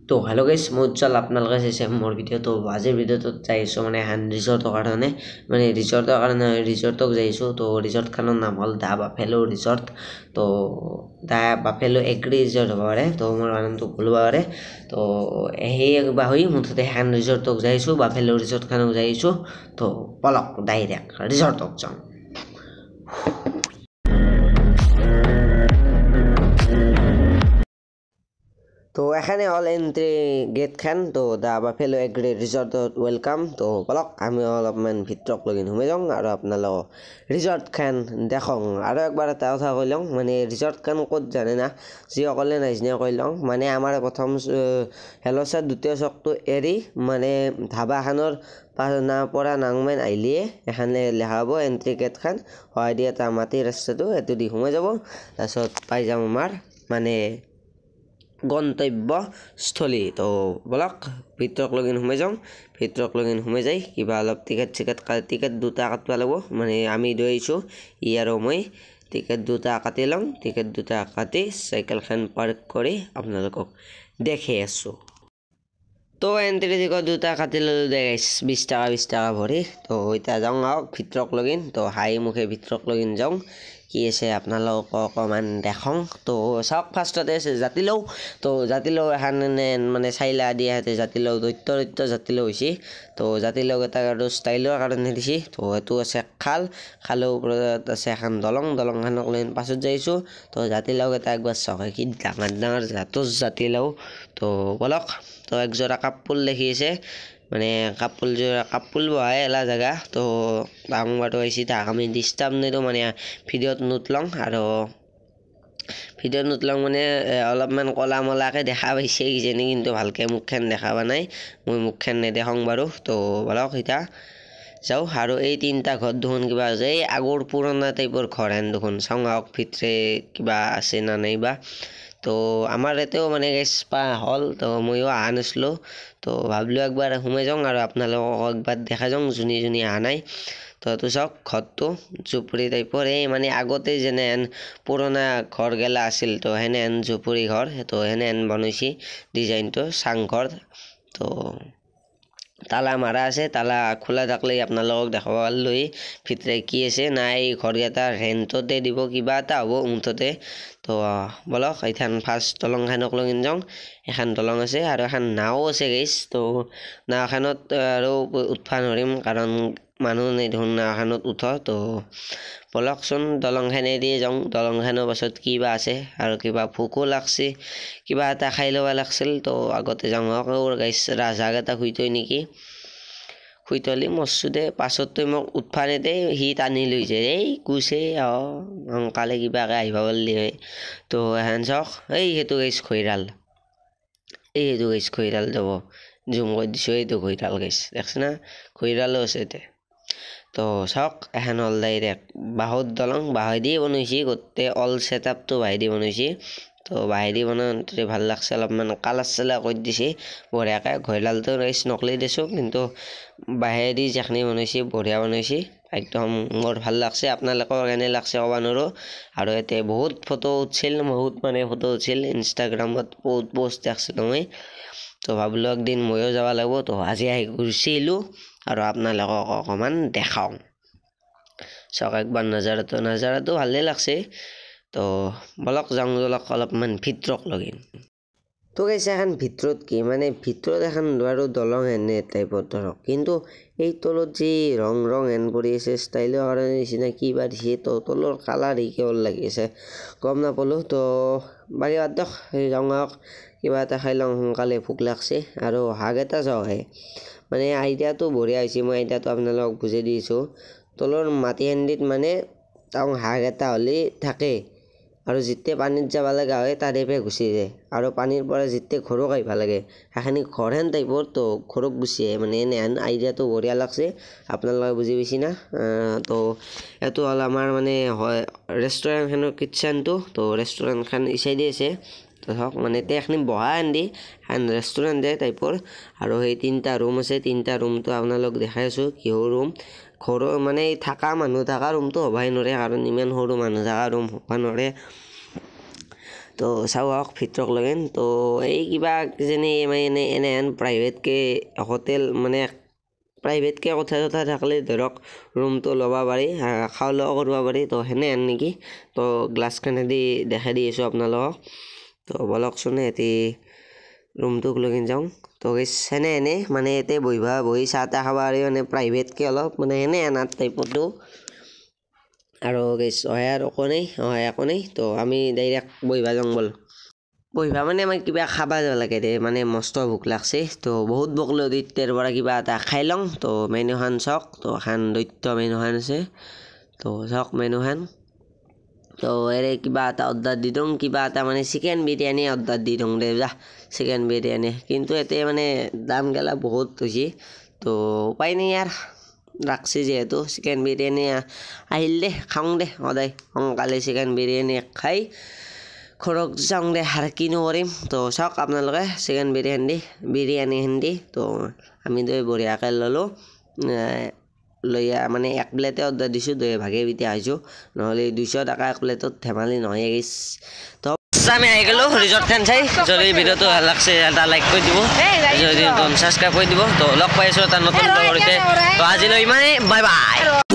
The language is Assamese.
তো হ্যালো গাইস মই উজ্জ্বল আপোনালোকে চাইছে মোৰ ভিডিঅ' তো আজিৰ ভিডিঅ'টোত যাইছোঁ মানে এখন ৰিজৰ্টৰ কাৰণে মানে ৰিজৰ্টক যাইছোঁ তো ৰিজৰ্টখনৰ নাম হ'ল দা বাফেলো ৰিজৰ্ট তো দা বাফেলো এগ্ৰি ৰিজৰ্ট হ'ব পাৰে তো মোৰ নামটো ভুল হ'ব পাৰে তো সেই হৈ মুঠতে এখন ৰিজৰ্টক যাইছোঁ বাফেলো ৰিজৰ্টখনক যাইছোঁ তো পলক ডাইৰেক্ট ৰিজৰ্টক যাওঁ তো এখানে হল এন্ট্রি গেট খান তো দা বাফেলো এগ্রি রিজর্টত ওয়েলকাম তো বলক আমি অলপমান ভিতরক লগিন সোমাই যাওঁ আৰু আপোনালোক ৰিজৰ্ট খান দেখোঁ আৰু একবাৰ এটা কথা কৈ লওঁ মানে ৰিজৰ্ট খান ক'ত জানে না যিসকলে নাজানে কৈ লওঁ মানে আমাৰ প্ৰথম হেলচাৰ দ্বিতীয় চকটো এৰি মানে ধাবাখনৰ পৰা নাংমেন আহিলিয়ে এখানে লেখা হ'ব এন্ট্ৰি গেট খান হয় দিয়ে এটা মাটি ৰাস্তাটো এটো দি সোমাই যাব তাৰপিছত পাই যাম আমাৰ মানে গন্তব্যস্থলী তো বলক ভিতৰক লগিন সোমাই যাওঁ ভিতৰক লগিন সোমাই যাই কিবা অলপ টিকেট দুটা কাটবা লাগিব মানে আমি লৈ আহিছোঁ ই আৰু মই টিকেট দুটা কাটি লওঁ টিকেট দুটা কাটি চাইকেলখন পাৰ্ক কৰি আপোনালোকক দেখি আছোঁ তো এন্ট্ৰি টিকেট দুটা কাটি ল'লোঁ দে গাইছ 20 টকা ভৰি তো এতিয়া যাওঁ আহক ভিতৰক লগিন তো হাঁহি মুখে ভিতৰক লগিন যাওঁ কি আছে আপোনালোকক অকণমান দেখাওঁ তো চাওক ফাৰ্ষ্টতে আছে জাতিলাও তো জাতিলাও এখন মানে চাইলা দিয়া হাতে জাতিলাও দৈত্য জাতিলাও হৈছে তো জাতিলাও এটা আৰু ষ্টাইলৰ কাৰণে দিছে তো এইটো আছে খালৰ ওপৰত আছে এখন দলংখনক লৈ পাছত যাইছোঁ তো জাতিলাও এটা একবাৰ চাওক কি ডাঙৰ জাতিলাও তো বলক তো একযোৰা কাপোৰ দেখি আছে মানে কাপোৰ বহাই এলা জেগা তো ডাঙৰটো আহিছে তাক আমি ডিষ্টাৰ্ব নিদিওঁ মানে ভিডিঅ'ত নুতলং আৰু ভিডিঅ'ত নুতলং মানে অলপমান কলা মলাকে দেখা পাইছে কিজানি কিন্তু ভালকৈ মুখখন দেখা পোৱা নাই মই মুখখন নেদেখাং বাৰু তো বলক এতিয়া যাওঁ আৰু এই তিনিটা ঘৰ দেখোন কিবা আছে এই আগৰ পুৰণা টাইপৰ ঘৰ হেন দেখোন চাওঁ আহক ভিতৰে কিবা আছে না নাই বা তো আমাৰ ইয়াতেও মানে পা হ'ল তো ময়ো অহা নাছিলোঁ তো ভাবিলোঁ একবাৰ সোমাই যাওঁ আৰু আপোনালোকক একবাৰ দেখা যাওঁ যোনী অহা নাই তো এইটো চাওক ঘৰটো জুপুৰি টাইপৰ এই মানে আগতে যেনেহেন পুৰণা ঘৰ গেলা আছিল তো সেনেহেন জুপুৰি ঘৰ তো সেনেহেন বনাইছে ডিজাইনটো চাংঘৰ তো তালা মাৰা আছে তালা খোলা থাকলে আপোনালোকক দেখাব পাৰিলোঁ ভিতৰে কি আছে নাই ঘৰকেইটা ৰেণ্টতে দিব কিবা এটা হ'ব মুঠতে তো বলক এইখান ফাৰ্ষ্ট দলংখনক লৈ যাওঁ এখন দলং আছে আৰু এখন নাও আছে গাইছ তো নাওখনত আৰু উঠবা নোৱাৰিম কাৰণ মানুহ নাই দেখোন নাওখনত উঠ তো বলকচোন দলংখনেদি যাওঁ দলংখনৰ পাছত কিবা আছে আৰু কিবা ভোকো লাগছে কিবা এটা খাই ল'ব লাগছিল তো আগতে যাওঁ গাইছ ৰাজহাঁহ এটা শুই থৈ নেকি শুই থলি মৰছো দে পাছত তই মোক উঠবা নেদে সি টানি লৈ যায় এই কুছে কালে কিবাকে আহিব পাৰিলি হয় তো এখন চাওক এই সেইটো গাইছ খৈৰাল যাব জুম কৰি দিছোঁ এইটো খৈৰাল গাইছ দেখছ না খৈৰালো আছে এতিয়া তো চাওক এখন হ'ল ডাইৰেক্ট বাঁহৰ দলং বাঁহেদি বনাইছে গোটেই অল ছেট আপটো বাঁহেদি বনাইছে তো বাঁহেদি বনাওঁতে ভাল লাগছে অলপমান কালাৰ চালাৰ কৰি দিছে বঢ়িয়াকৈ ঘৈৰালটো ৰাইচ নকলি দিছোঁ কিন্তু বাঁহেদি যিখিনি বনাইছে বঢ়িয়া বনাইছে একদম মোৰ ভাল লাগছে আপোনালোকৰ কেনে লাগছে ক'ব নোৱাৰোঁ আৰু এতিয়া বহুত ফটো উঠিছিল ইনষ্টাগ্ৰামত বহুত পোষ্ট দেখছিলোঁ মই তো ভাবিলোঁ একদিন ময়ো যাব লাগিব তো আজি আহি গুচি আহিলোঁ আৰু আপোনালোকক অকণমান দেখাওঁ চাওক একবাৰ নাজাৰাটো ভালেই লাগছে তো বলক যাওঁ অলপমান ভিতৰক লগিন তো গাইছে এখন ভিতৰত কি মানে ভিতৰত এখন আৰু দলং এনে টাইপৰ ধৰক কিন্তু এই তলত যি ৰং এন পৰি আছে ষ্টাইলৰ কাৰণে নিচিনা কিবা দিছে তো তলৰ কালাৰ কেৱল লাগি আছে গম নাপালোঁ তো বাকী বাদ দিয়ক যাওঁ কিবা এটা খাই লওঁ সোনকালে ভোক লাগছে আৰু হাগ এটা যাওঁহে মানে আইডিয়াটো বঢ়িয়া হৈছে মই আইডিয়াটো আপোনালোকক বুজাই দিছোঁ তলৰ মাটি হাণ্ডিত মানে তাও হাগ এটা হ'লে থাকে আৰু যেতিয়া পানীত যাব লগা হয় তাৰেপে গুচি যায় আৰু পানীৰ পৰা যেতিয়া ঘৰক আহিব লাগে সেইখিনি ঘৰহেন টাইপৰ তো ঘৰক গুচি আহে মানে এনেহেন আইডিয়াটো বঢ়িয়া লাগছে আপোনালোকে বুজি পাইছে না তো এইটো হ'ল আমাৰ মানে হয় ৰেষ্টুৰেণ্টখনৰ কিটচেনটো তো ৰেষ্টুৰেণ্টখন এই চাইডে আছে তো চাওক মানে এইখিনি বহা আন্দি এখন ৰেষ্টুৰেণ্টে টাইপৰ আৰু সেই তিনিটা ৰুম আছে তিনিটা ৰুমটো আপোনালোক দেখাই আছোঁ কিহৰ ৰুম ঘৰৰ মানে থকা মানুহ থকা ৰুমটো হ'বই নোৱাৰে কাৰণ ইমান সৰু মানুহ থকা ৰুম হ'ব নোৱাৰে তো চাওঁ আহক ভিতৰত লগিন তো এই কিবা কিজানি মানে এনেহেন প্ৰাইভেটকৈ হোটেল মানে প্ৰাইভেটকৈ কথা চথা থাকিলে ধৰক ৰুমটো ল'ব পাৰি খাওঁ লোৱা কৰিব পাৰি তো সেনেহেন নেকি তো গ্লাছখনেদি দেখাই দি আছোঁ আপোনালোকক তো বলকচোন এটি ৰুমটোক লগিন যাওঁ তো সেনেহেনে মানে ইয়াতে বহি চাহ তাহ খাব পাৰি মানে প্ৰাইভেটকৈ অলপ মানে সেনেহেন টাইপতো আৰু আৰু একো নাই তো আমি ডাইৰেক্ট বহিবা যাওঁ বল বহিবা মানে আমাক কিবা খাবা যাব লাগে দে মানে মস্ত ভোক লাগছে তো বহুত ভোক লৈ তাৰ পৰা কিবা এটা খাই লওঁ তো মেনুখন চাওক তো এখন দৈত্য মেনুখন আছে তো চাওক মেনুখন তো এৰে কিবা এটা অৰ্ডাৰ দি দিওঁ কিবা এটা মানে চিকেন বিৰিয়ানী অৰ্ডাৰ দি দিওঁ দে যা চিকেন বিৰিয়ানী কিন্তু এতে মানে দাম গেলা বহুত হৈছে তো উপায় নাই ইয়াৰ ৰাখছি যিহেতু চিকেন বিৰিয়ানী আহিল দে খাওঁ দে সদায় সোনকালে চিকেন বিৰিয়ানী খাই ঘৰত যাওঁ দে আৰু কিনো কৰিম তো চাওক আপোনালোকে চিকেন বিৰিয়ানী দি তো আমি দুই বঢ়িয়াকৈ ল'লোঁ লৈ মানে এক প্লেটে অৰ্ডাৰ দিছোঁ দুই ভাগে এতিয়া আহিছোঁ নহ'লে 200 টকা এক প্লেটত ধেমালি নহয় গেছ তো আমি আহি গ'লোঁ ৰিজৰ্টখন চাই যদি ভিডিঅ'টো ভাল লাগছে এটা লাইক কৰি দিব যদি ছাবস্ক্ৰাইব কৰি দিব তো লগ পাই আছোঁ এটা নতুন তো আজিলৈ ইমানেই বাই বাই